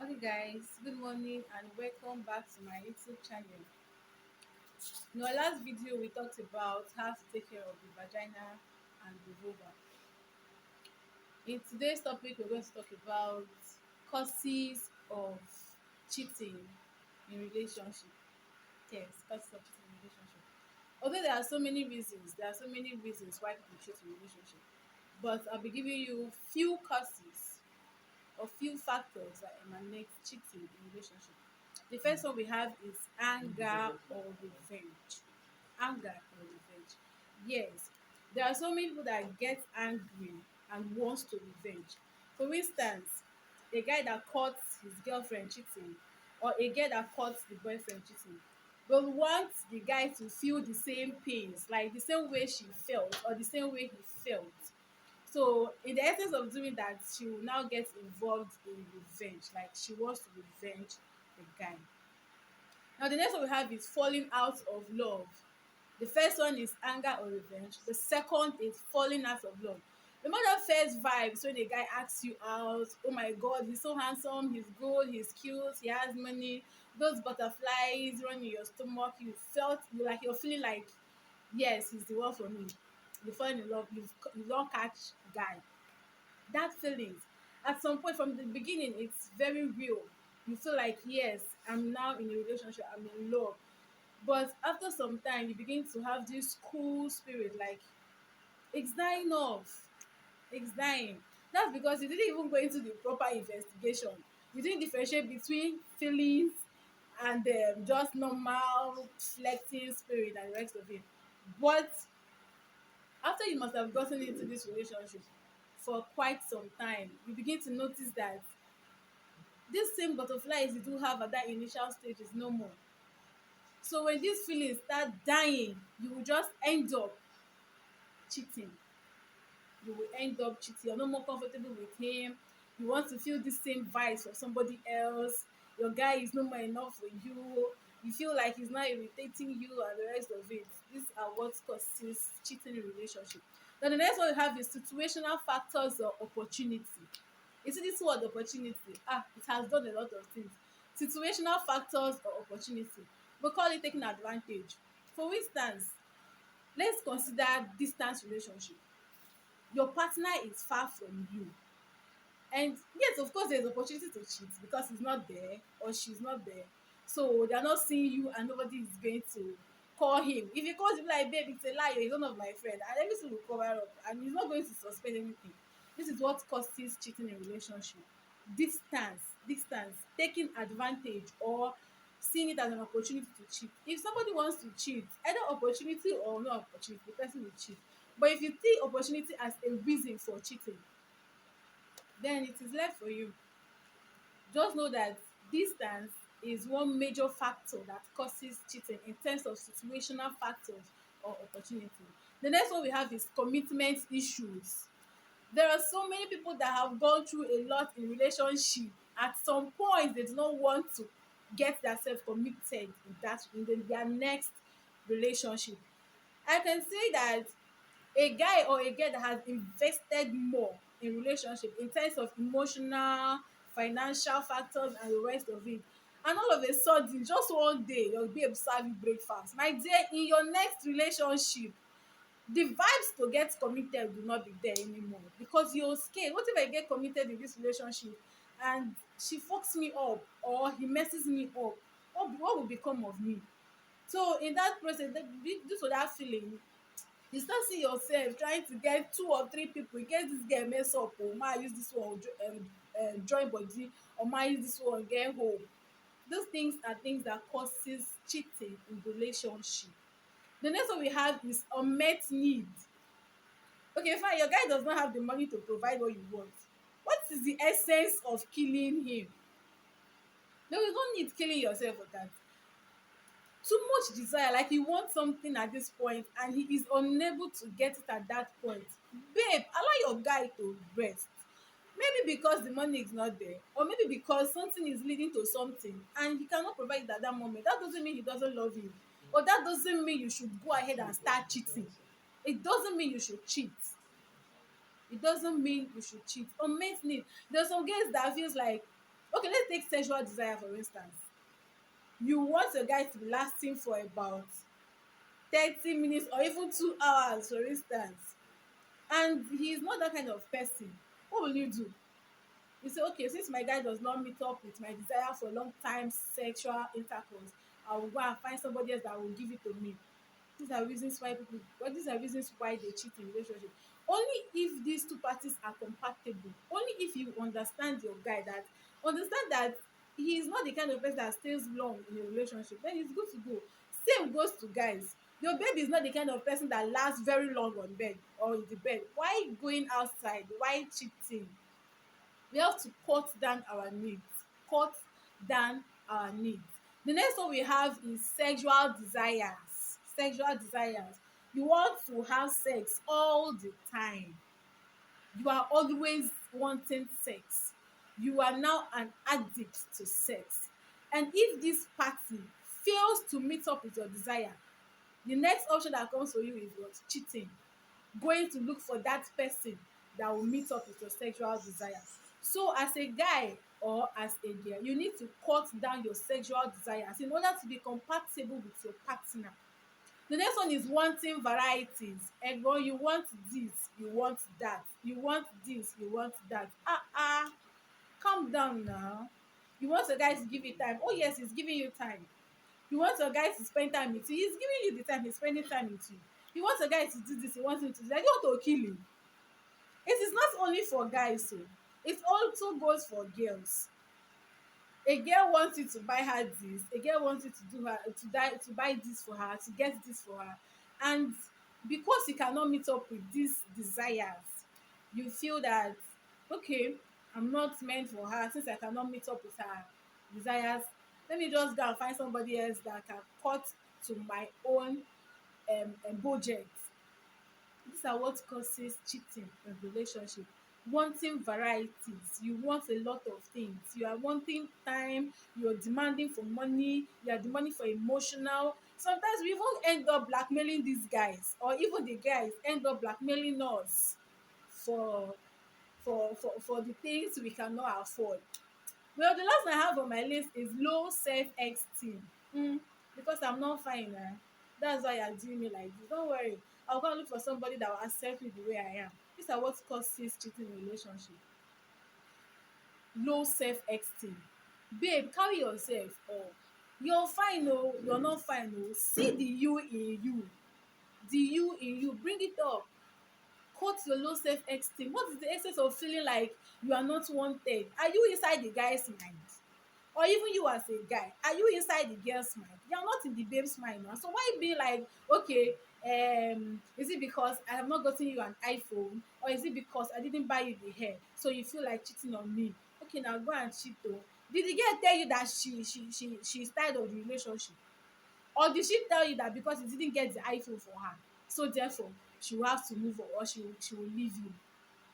Okay guys, good morning and welcome back to my YouTube channel. In our last video we talked about how to take care of the vagina and the vulva. In today's topic we're going to talk about causes of cheating in relationship. Yes, causes of cheating in relationship. Although there are so many reasons why people cheat in relationship. But I'll be giving you few causes or few factors that emanate cheating in relationship. The first one we have is anger or revenge. Anger or revenge. Yes, there are so many people that get angry and wants to revenge. For instance, a guy that caught his girlfriend cheating or a girl that caught the boyfriend cheating will want the guy to feel the same pains, like the same way she felt or the same way he felt. So in the essence of doing that, she will now get involved in revenge, like she wants to revenge the guy. Now the next one we have is falling out of love. The first one is anger or revenge. The second is falling out of love. Remember that first vibes when a guy asks you out, oh my god, he's so handsome, he's good, he's cute, he has money, those butterflies running in your stomach, you're feeling like yes, he's the one for me. You fall in love, you don't catch guy. That feelings at some point from the beginning it's very real. You feel like yes, I'm now in a relationship, I'm in love. But after some time you begin to have this cool spirit, like it's dying off, it's dying. That's because you didn't even go into the proper investigation. You didn't differentiate between feelings and just normal flirting spirit and the rest of it. But after you must have gotten into this relationship for quite some time, you begin to notice that this same butterflies you do have at that initial stage is no more. So when these feelings start dying, you will just end up cheating. You will end up cheating. You're no more comfortable with him. You want to feel the same vibes from somebody else. Your guy is no more enough for you. You feel like he's not irritating you and the rest of it. These are what causes cheating in relationship. Then the next one we have is situational factors or opportunity. You see this word opportunity, it has done a lot of things. Situational factors or opportunity. We call it taking advantage. For instance, let's consider distance relationship. Your partner is far from you, and yes, of course there's opportunity to cheat because he's not there or she's not there, so they're not seeing you and nobody is going to call him. If he calls you like babe, it's a lie, he's one of my friend, and everything will cover up and he's not going to suspect anything. This is what causes cheating in relationship. Distance, taking advantage or seeing it as an opportunity to cheat. If somebody wants to cheat, either opportunity or no opportunity, the person will cheat. But if you see opportunity as a reason for cheating, then it is left for you. Just know that distance is one major factor that causes cheating in terms of situational factors or opportunity. The next one we have is commitment issues. There are so many people that have gone through a lot in relationship. At some point they do not want to get themselves committed their next relationship. I can say that a guy or a girl that has invested more in relationship in terms of emotional, financial factors and the rest of it, and all of a sudden just one day your babe serve you breakfast, my dear, in your next relationship the vibes to get committed will not be there anymore because you're scared. What if I get committed in this relationship and she fucks me up or he messes me up? What will become of me? So in that process, due to that feeling, you start see yourself trying to get 2 or 3 people in case this girl mess up, oh ma use this one join body, or ma use this one get home. Those things are things that causes cheating in relationship. The next one we have is unmet need. Okay fine, your guy does not have the money to provide what you want. What is the essence of killing him? No, you don't need killing yourself for that. Too much desire, like you want something at this point and he is unable to get it at that point. Babe, allow your guy to rest. Maybe because the money is not there, or maybe because something is leading to something and he cannot provide it at that moment. That doesn't mean he doesn't love you, or that doesn't mean you should go ahead and start cheating. It doesn't mean you should cheat. It doesn't mean you should cheat. Unmet need. There's some girls that feels like, Okay, let's take sexual desire for instance. You want your guy to be lasting for about 30 minutes or even 2 hours for instance, and he is not that kind of person. What will you do? You say, okay, since my guy does not meet up with my desire for long time sexual intercourse, I will go and find somebody else that will give it to me. These are reasons why people, well, these are reasons why they cheat in relationship. Only if these two parties are compatible, only if you understand your guy, that understand that he is not the kind of person that stays long in a relationship, then it's good to go. Same goes to guys. Your baby is not the kind of person that lasts very long on bed or in the bed. Why going outside? Why cheating? We have to cut down our needs. Cut down our needs. The next one we have is sexual desires. Sexual desires. You want to have sex all the time. You are always wanting sex. You are now an addict to sex. And if this party fails to meet up with your desire, the next option that comes for you is what? Cheating. Going to look for that person that will meet up with your sexual desire. So as a guy or as a girl, you need to cut down your sexual desires in order to be compatible with your partner. The next one is wanting varieties. Ego, you want this, you want that, you want this, you want that. Calm down now. You want a guy to give you time. Oh yes, he's giving you time. You want your guy to spend time with you. He's giving you the time. He's spending time with you. You want a guy to do this. You want him to do that. You want to kill him. It is not only for guys, so it also goes for girls. A girl wants you to buy her this. A girl wants you to do her to buy this for her, to get this for her, and because you cannot meet up with these desires, you feel that okay, I'm not meant for her since I cannot meet up with her desires. Let me just go and find somebody else that can cut to my own budget. These are what causes cheating in relationship. Wanting varieties. You want a lot of things. You are wanting time. You are demanding for money. You are demanding for emotional. Sometimes we even end up blackmailing these guys, or even the guys end up blackmailing us for for the things we cannot afford. Well, the last one I have on my list is low self-esteem. Because I'm not fine now. That's why you're doing me like this. Don't worry. I'll go and look for somebody that will accept me the way I am. These are what causes cheating in relationship. Low self-esteem. Babe, carry yourself up. You're fine, oh. You're not fine, oh. See the you in you. The you in you. Bring it up. Cut your low self-esteem. What is the essence of feeling like you are not wanted? Are you inside the guy's mind? Or even you as a guy, are you inside the girl's mind? You're not in the babe's mind now. So why be like, okay, is it because I have not gotten you an iPhone, or is it because I didn't buy you the hair, so you feel like cheating on me? Okay, now go and cheat though. Did the girl tell you that she's tired of the relationship, or did she tell you that because you didn't get the iPhone for her, so therefore she will have to move on, or she will leave you?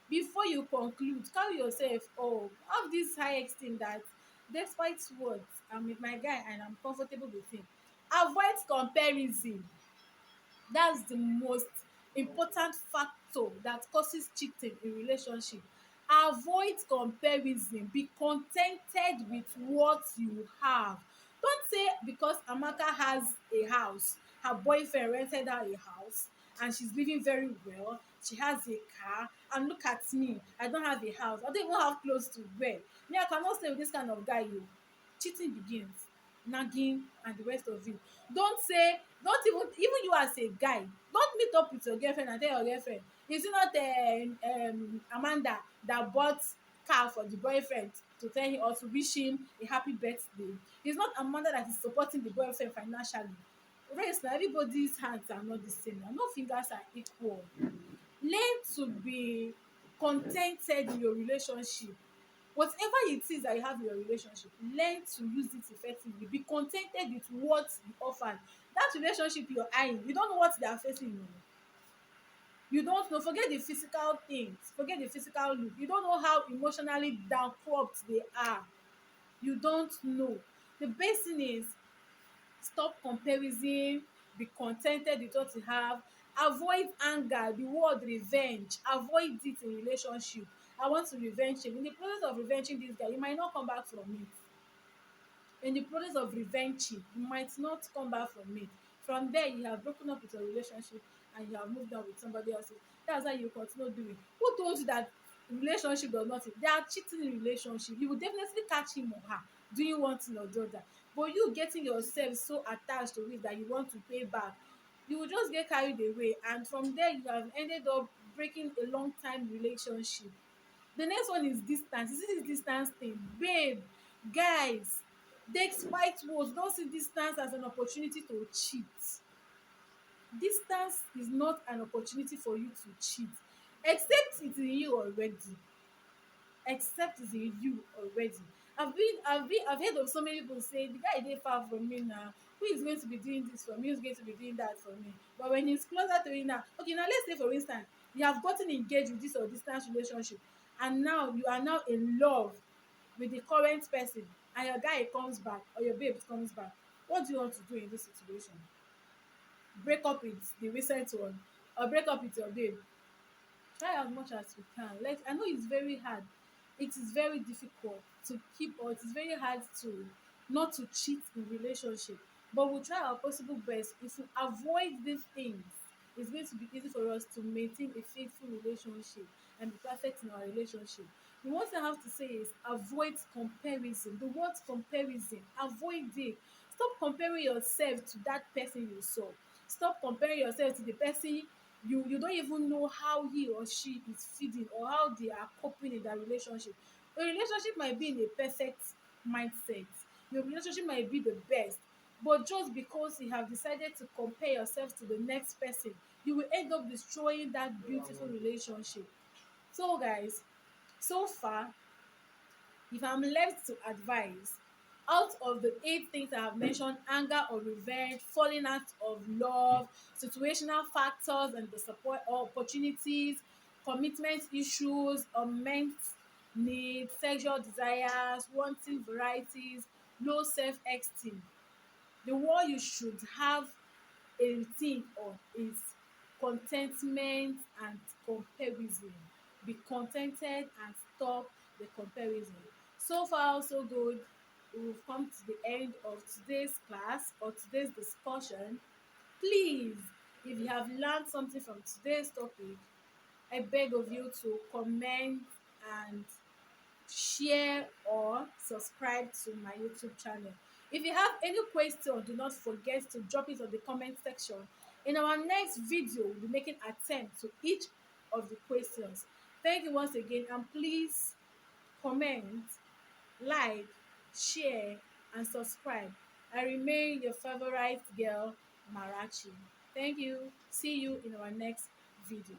Before you conclude, carry yourself up. Have this high esteem that despite what, I'm with my guy and I'm comfortable with him. Avoid comparison. That's the most important factor that causes cheating in relationship. Avoid comparison. Be contented with what you have. Don't say because Amaka has a house, her boyfriend rented her a house, and she's living very well, she has a car, and look at me, I don't have a house, I don't even have clothes to wear. Me, I cannot stay with this kind of guy. You, cheating begins. Nagging and the rest of it. Don't say, don't even you as a guy, don't meet up with your girlfriend and tell your girlfriend, is it not Amanda that bought car for the boyfriend to tell him or to wish him a happy birthday? It's not Amanda that is supporting the boyfriend financially. Rest na, everybody's hands are not the same na, no fingers are equal. Learn to be contented in your relationship. Whatever it is that you have in your relationship, learn to use it effectively. Be contented with what you offer. That relationship you're eyeing, you don't know what they are facing. You don't know. Forget the physical things, forget the physical look. You don't know how emotionally downcropped they are. You don't know. The best thing is, stop comparison. Be contented with what you have. Avoid anger, the word revenge, avoid it in relationship. I want to revenge him. In the process of revenging this guy, you might not come back from it. In the process of revenging, you might not come back from it. From there, you have broken up with your relationship and you have moved on with somebody else. That's how you continue doing. Who told you that relationship does nothing? They are cheating in relationship. You will definitely catch him or her doing one thing or the other. But you getting yourself so attached to it that you want to pay back, you will just get carried away, and from there you have ended up breaking a long time relationship. The next one is distance. You see this distance thing, babe, guys, despite what, don't see distance as an opportunity to cheat. Distance is not an opportunity for you to cheat, except it's in you already. Except it's in you already. I've heard of so many people say the guy dey far from me now, who is going to be doing this for me, who is going to be doing that for me? But when he's closer to you now, okay, now let's say for instance you have gotten engaged with this or distance relationship, and now you are now in love with the current person, and your guy comes back or your babe comes back. What do you want to do in this situation? Break up with the recent one or break up with your babe? Try as much as you can. Like, I know it's very hard, it is very difficult to keep, or it is very hard to not to cheat in relationship, but we'll try our possible best. If we avoid these things, it's going to be easy for us to maintain a faithful relationship and be perfect in our relationship. The one thing I have to say is avoid comparison. The word comparison, avoid it. Stop comparing yourself to that person you saw. Stop comparing yourself to the person you don't even know how he or she is feeding or how they are coping in their relationship. A relationship might be in a perfect mindset, your relationship might be the best, but just because you have decided to compare yourself to the next person, you will end up destroying that beautiful relationship. So guys, so far, if I'm left to advise, out of the 8 things I have mentioned, anger or revenge, falling out of love, situational factors and the support or opportunities, commitment issues, unmet needs, sexual desires, wanting varieties, low self-esteem, the one you should have a think on is contentment and comparison. Be contented and stop the comparison. So far so good. We've come to the end of today's class or today's discussion. Please, if you have learned something from today's topic, I beg of you to comment and share or subscribe to my YouTube channel. If you have any question, do not forget to drop it on the comment section. In our next video, we'll be making attempt to each of the questions. Thank you once again, and please comment, like, share and subscribe. I remain your favorite girl, Marachi. Thank you. See you in our next video.